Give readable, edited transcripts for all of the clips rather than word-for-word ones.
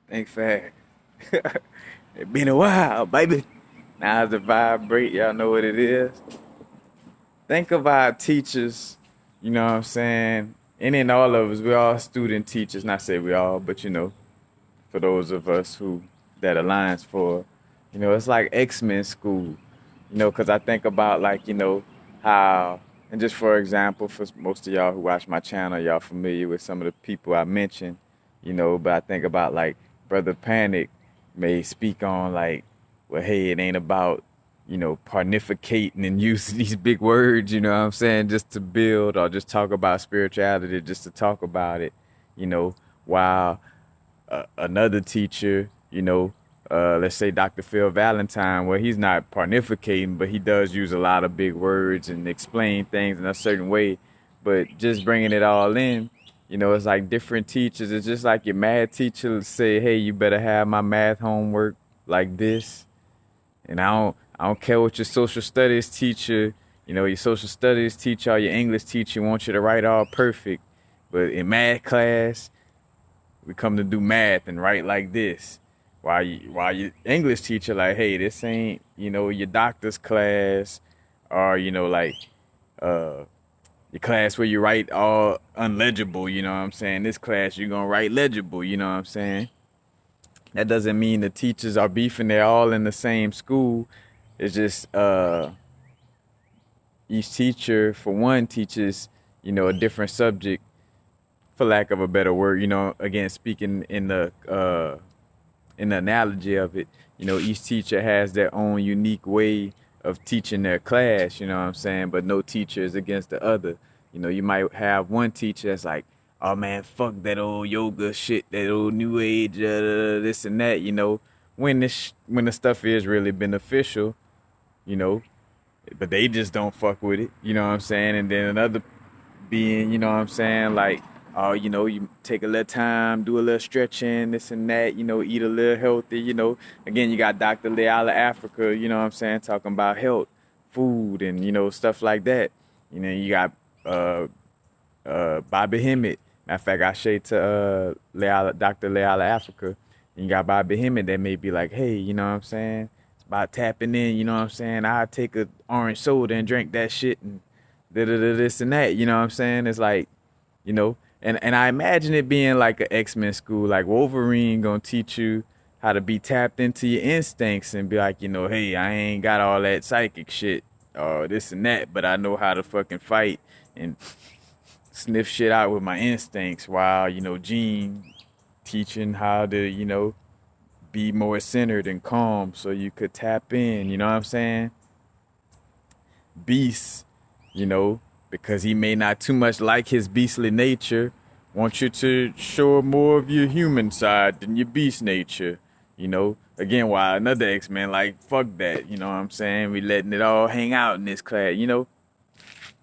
Thanks for It been a while, baby. Now it's a vibrate. Y'all know what it is. Think of our teachers. You know what I'm saying? And in all of us, we're all student teachers. Not say we all, but for those of us who that aligns for, it's like X-Men school. Because I think about like how, and just for example, for most of y'all who watch my channel, y'all familiar with some of the people I mentioned. But I think about like Brother Panic may speak on like, well, hey, it ain't about parnificating and using these big words, you know what I'm saying, just to build or just talk about spirituality, just to talk about it, you know, while another teacher, let's say Dr. Phil Valentine, well, he's not parnificating, but he does use a lot of big words and explain things in a certain way. But just bringing it all in, it's like different teachers. It's just like your math teacher say, hey, you better have my math homework like this. And I don't care what your social studies teacher, your social studies teacher or your English teacher wants you to write all perfect. But in math class, we come to do math and write like this. While your English teacher like, hey, this ain't, your doctor's class or, like uh your class where you write all unlegible, you know what I'm saying? This class you're gonna write legible, you know what I'm saying? That doesn't mean the teachers are beefing, they're all in the same school. It's just each teacher for one teaches, a different subject for lack of a better word, again speaking in the analogy of it, each teacher has their own unique way of teaching their class, you know what I'm saying? But no teacher is against the other. You might have one teacher that's like, oh man, fuck that old yoga shit, that old new age, this and that, when the stuff is really beneficial, you know, but they just don't fuck with it, you know what I'm saying? And then another being, you know what I'm saying, like, oh, you take a little time, do a little stretching, this and that, eat a little healthy, Again, you got Dr. Leala Africa, you know what I'm saying, talking about health, food, and, stuff like that. You got uh, Bobby Hemmett. Matter of fact, I shade to Dr. Leala Africa. And you got Bobby Hemmett that may be like, hey, you know what I'm saying? It's about tapping in, you know what I'm saying? I take a orange soda and drink that shit and this and that, you know what I'm saying? It's like, and I imagine it being like an X-Men school, like Wolverine gonna teach you how to be tapped into your instincts and be like, hey, I ain't got all that psychic shit or this and that, but I know how to fucking fight and sniff shit out with my instincts while, Gene teaching how to, be more centered and calm so you could tap in, you know what I'm saying? Beast, because he may not too much like his beastly nature, want you to show more of your human side than your beast nature, Again, while another X-Men like, fuck that, you know what I'm saying? We letting it all hang out in this class.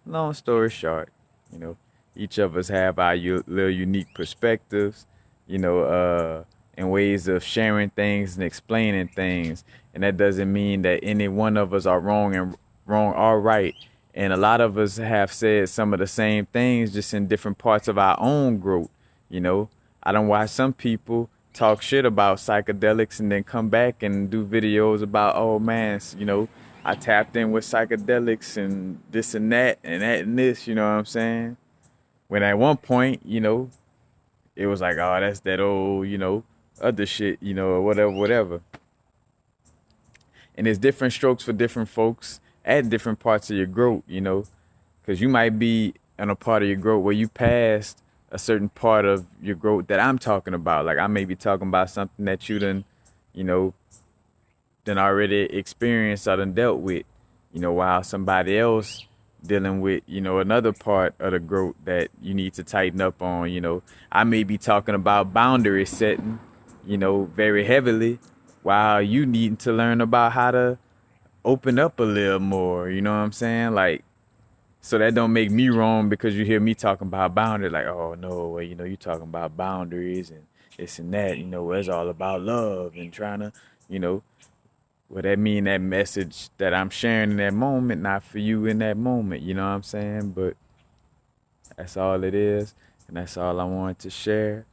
Long story short, you know, each of us have our little unique perspectives, you know, and ways of sharing things and explaining things. And that doesn't mean that any one of us are wrong or right. And a lot of us have said some of the same things just in different parts of our own growth. You know, I don't watch some people talk shit about psychedelics and then come back and do videos about, oh man, I tapped in with psychedelics and this and that and that and this, you know what I'm saying? When at one point, it was like, oh, that's that old, other shit, or whatever, whatever. And there's different strokes for different folks at different parts of your growth, because you might be in a part of your growth where you passed a certain part of your growth that I'm talking about. Like I may be talking about something that you done, you know, done already experienced or done dealt with, while somebody else dealing with, another part of the growth that you need to tighten up on, I may be talking about boundary setting, very heavily, while you need to learn about how to open up a little more, you know what I'm saying? Like, so that don't make me wrong because you hear me talking about boundaries, like, oh no, well, you talking about boundaries and this and that, it's all about love and trying to, you know, well, that mean that message that I'm sharing in that moment, not for you in that moment, you know what I'm saying? But that's all it is, and that's all I wanted to share.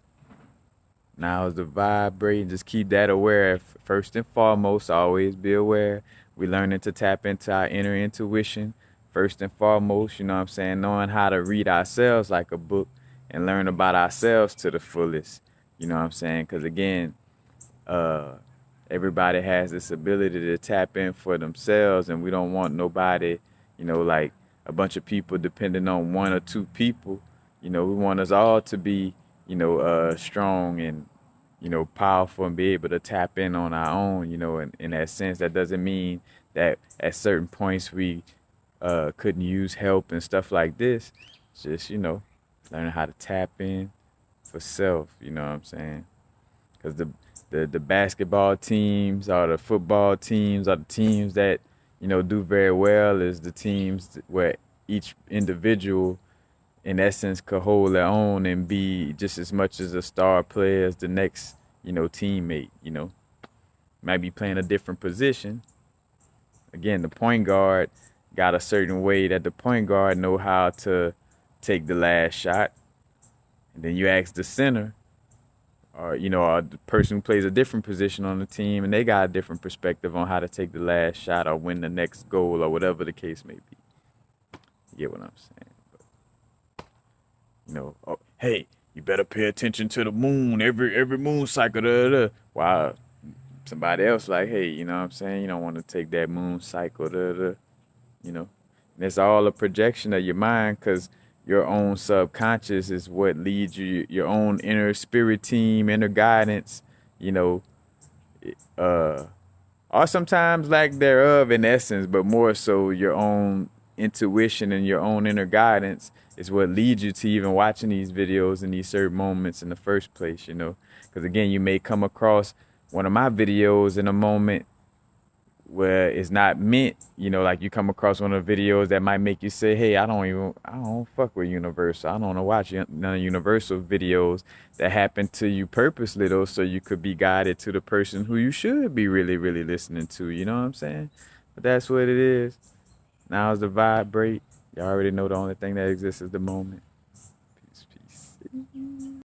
Now is the vibrate. Just keep that aware. First and foremost, always be aware. We learning to tap into our inner intuition. First and foremost, you know what I'm saying? Knowing how to read ourselves like a book and learn about ourselves to the fullest. You know what I'm saying? Because again, uh, everybody has this ability to tap in for themselves, and we don't want nobody, like a bunch of people depending on one or two people. We want us all to be, strong and, powerful and be able to tap in on our own. In that sense, that doesn't mean that at certain points we couldn't use help and stuff like this. It's just, learning how to tap in for self. You know what I'm saying? Because the basketball teams or the football teams or the teams that do very well is the teams where each individual in essence could hold their own and be just as much as a star player as the next teammate. Might be playing a different position. Again, the point guard got a certain way that the point guard know how to take the last shot, and then you ask the center or the person who plays a different position on the team, and they got a different perspective on how to take the last shot or win the next goal or whatever the case may be. You get what I'm saying? But, hey, you better pay attention to the moon every moon cycle. Da, da, da. Wow, somebody else like, hey, you know what I'm saying? You don't want to take that moon cycle. Da, da, da. And it's all a projection of your mind because your own subconscious is what leads you, your own inner spirit team, inner guidance, you know, or sometimes lack thereof in essence, but more so your own intuition and your own inner guidance is what leads you to even watching these videos in these certain moments in the first place, because again, you may come across one of my videos in a moment where it's not meant, like you come across one of the videos that might make you say, hey, I don't fuck with Universal. I don't want to watch none of Universal videos that happen to you purposely, though, so you could be guided to the person who you should be really, really listening to. You know what I'm saying? But that's what it is. Now is the vibrate. You already know the only thing that exists is the moment. Peace, peace.